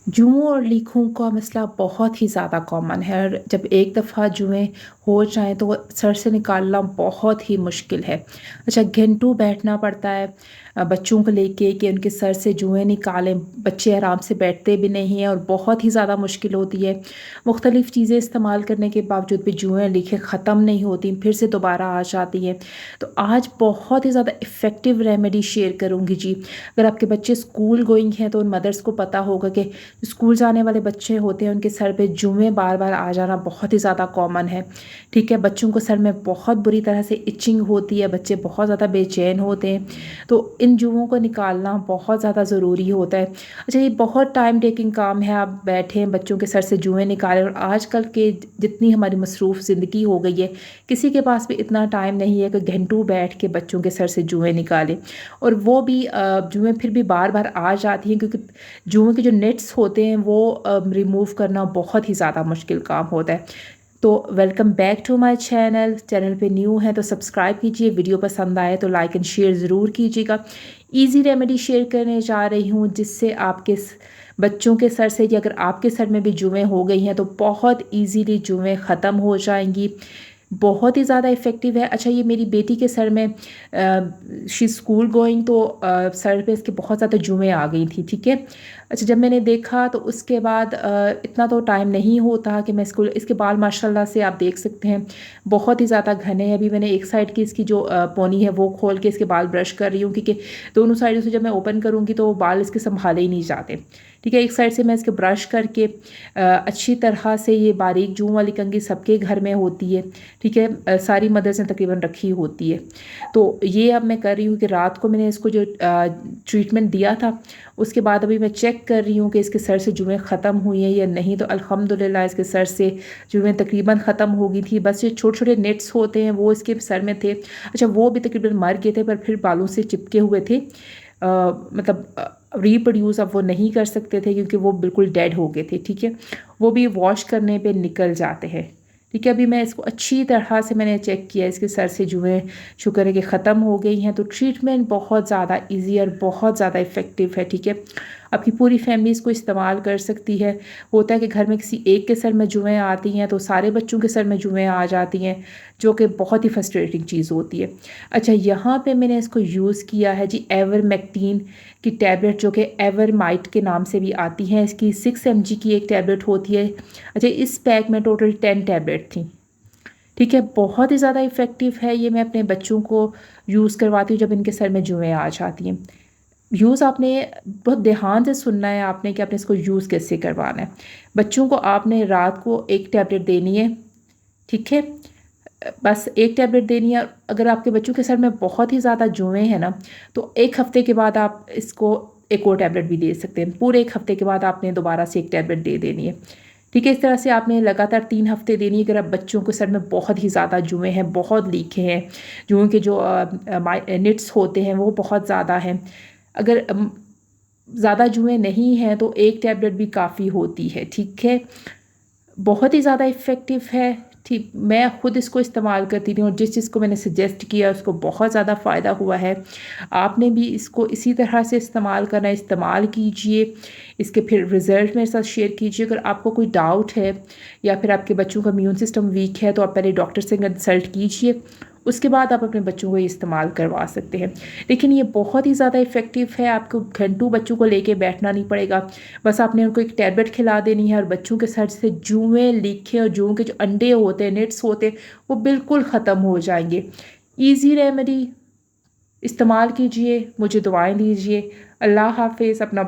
जुओं और लीखों का मसला बहुत ही ज़्यादा कॉमन है और जब एक दफ़ा जुएँ हो जाएँ तो वो सर से निकालना बहुत ही मुश्किल है। अच्छा, घंटों बैठना पड़ता है बच्चों को लेके कि उनके सर से जुएँ निकालें। बच्चे आराम से बैठते भी नहीं हैं और बहुत ही ज़्यादा मुश्किल होती है। मुख्तलिफ़ चीज़ें इस्तेमाल करने के बावजूद भी जुएँ और लीखें ख़त्म नहीं होती, फिर से दोबारा आ जाती हैं। तो आज बहुत ही ज़्यादा इफ़ेक्टिव रेमेडी शेयर करूँगी जी। अगर आपके बच्चे स्कूल गोइंग हैं तो उन मदर्स को पता होगा कि स्कूल जाने वाले बच्चे होते हैं उनके सर पे जुएँ बार-बार आ जाना बहुत ही ज़्यादा कॉमन है, ठीक है? बच्चों को सर में बहुत बुरी तरह से इचिंग होती है, बच्चे बहुत ज़्यादा बेचैन होते हैं, तो इन जुओं को निकालना बहुत ज़्यादा ज़रूरी होता है। अच्छा, ये बहुत टाइम टेकिंग काम है, आप बैठें बच्चों के सर से जुएँ निकालें और आजकल के जितनी हमारी मसरूफ़ ज़िंदगी हो गई है, किसी के पास भी इतना टाइम नहीं है कि घंटों बैठ के बच्चों के सर से जुएँ निकालें और वो भी जुएँ फिर भी बार-बार आ जाती हैं क्योंकि जुओं के जो नेट्स होते हैं वो रिमूव करना बहुत ही ज़्यादा मुश्किल काम होता है। तो welcome back to my channel. Channel पे न्यू है तो सब्सक्राइब कीजिए, वीडियो पसंद आए तो लाइक एंड शेयर ज़रूर कीजिएगा। ईज़ी रेमेडी शेयर करने जा रही हूँ जिससे आपके बच्चों के सर से या अगर आपके सर में भी जुएँ हो गई हैं तो बहुत ईज़िली जुएँ ख़त्म हो जाएँगी। बहुत ही ज़्यादा इफ़ेक्टिव है। अच्छा, ये मेरी बेटी के सर में शी स्कूल गोइंग तो सर पे इसके बहुत ज़्यादा जुएँ आ गई थी, ठीक है। अच्छा, जब मैंने देखा तो उसके बाद इतना तो टाइम नहीं होता कि मैं इसके बाल माशाल्लाह से आप देख सकते हैं बहुत ही ज़्यादा घने हैं। अभी मैंने एक साइड की इसकी जो पोनी है वो खोल के इसके बाल ब्रश कर रही हूँ क्योंकि दोनों साइडों से जब मैं ओपन करूँगी तो वो बाल इसके संभाले ही नहीं जाते, ठीक है। एक साइड से मैं इसके ब्रश करके अच्छी तरह से ये बारीक जूं वाली कंघी सबके घर में होती है, ठीक है। सारी मदर्स ने तकरीबन रखी होती है। तो ये अब मैं कर रही हूँ कि रात को मैंने इसको जो ट्रीटमेंट दिया था उसके बाद अभी मैं चेक कर रही हूँ कि इसके सर से जुएँ ख़त्म हुई हैं या नहीं। तो अल्हम्दुलिल्लाह इसके सर से जुएँ तकरीबन ख़त्म हो गई थी। बस ये छोटे-छोटे नेट्स होते हैं वो इसके सर में थे। अच्छा, वो भी तकरीबन मर गए थे पर फिर बालों से चिपके हुए थे। मतलब रिप्रोड्यूस अब वो नहीं कर सकते थे क्योंकि वो बिल्कुल डेड हो गए थे, ठीक है। वो भी वॉश करने पे निकल जाते हैं, ठीक है। अभी मैं इसको अच्छी तरह से मैंने चेक किया, इसके सर से जुएँ शुक्र है कि ख़त्म हो गई हैं। तो ट्रीटमेंट बहुत ज़्यादा ईज़ी और बहुत ज़्यादा इफ़ेक्टिव है, ठीक है। आपकी पूरी फैमिली इसको इस्तेमाल कर सकती है। होता है कि घर में किसी एक के सर में जुएँ आती हैं तो सारे बच्चों के सर में जुएँ आ जाती हैं, जो कि बहुत ही फ्रस्ट्रेटिंग चीज़ होती है। अच्छा, यहाँ पे मैंने इसको यूज़ किया है जी एवरमेक्टिन की टैबलेट, जो कि एवरमाइट के नाम से भी आती है। इसकी 6 mg की एक टैबलेट होती है। अच्छा, इस पैक में टोटल 10 टैबलेट थी, ठीक है। बहुत ही ज़्यादा इफ़ेक्टिव है ये। मैं अपने बच्चों को यूज़ करवाती हूँ जब इनके सर में जुएँ आ जाती हैं। यूज़ आपने बहुत ध्यान से सुनना है आपने कि आपने इसको यूज़ कैसे करवाना है। बच्चों को आपने रात को एक टैबलेट देनी है, ठीक है। बस एक टैबलेट देनी है। अगर आपके बच्चों के सर में बहुत ही ज़्यादा जुएँ हैं ना तो 1 हफ़्ते के बाद आप इसको एक और टैबलेट भी दे सकते हैं। पूरे 1 हफ़्ते के बाद आपने दोबारा से एक टैबलेट दे देनी है, ठीक है। इस तरह से आपने लगातार 3 हफ़्ते देनी है। अगर आप बच्चों के सर में बहुत ही ज़्यादा जुएँ हैं, बहुत लीखे हैं, जुओं के जो निट्स होते हैं वो बहुत ज़्यादा हैं। अगर ज़्यादा जुएँ नहीं हैं तो एक टैबलेट भी काफ़ी होती है, ठीक है। बहुत ही ज़्यादा इफ़ेक्टिव है, ठीक। मैं खुद इसको इस्तेमाल करती थी और जिस चीज़ को मैंने सजेस्ट किया उसको बहुत ज़्यादा फ़ायदा हुआ है। आपने भी इसको इसी तरह से इस्तेमाल करना है, इस्तेमाल कीजिए। इसके फिर रिज़ल्ट मेरे साथ शेयर कीजिए। अगर आपको कोई डाउट है या फिर आपके बच्चों का इम्यून सिस्टम वीक है तो आप पहले डॉक्टर से कंसल्ट कीजिए, उसके बाद आप अपने बच्चों को ये इस्तेमाल करवा सकते हैं। लेकिन ये बहुत ही ज़्यादा इफ़ेक्टिव है। आपको घंटों बच्चों को लेके बैठना नहीं पड़ेगा। बस आपने उनको एक टैबलेट खिला देनी है और बच्चों के सर से जुएँ, लीखे और जुओं के जो अंडे होते हैं, निट्स होते हैं, वो बिल्कुल ख़त्म हो जाएँगे। ईज़ी रेमेडी, इस्तेमाल कीजिए, मुझे दुआएँ दीजिए। अल्लाह हाफ़िज़। अपना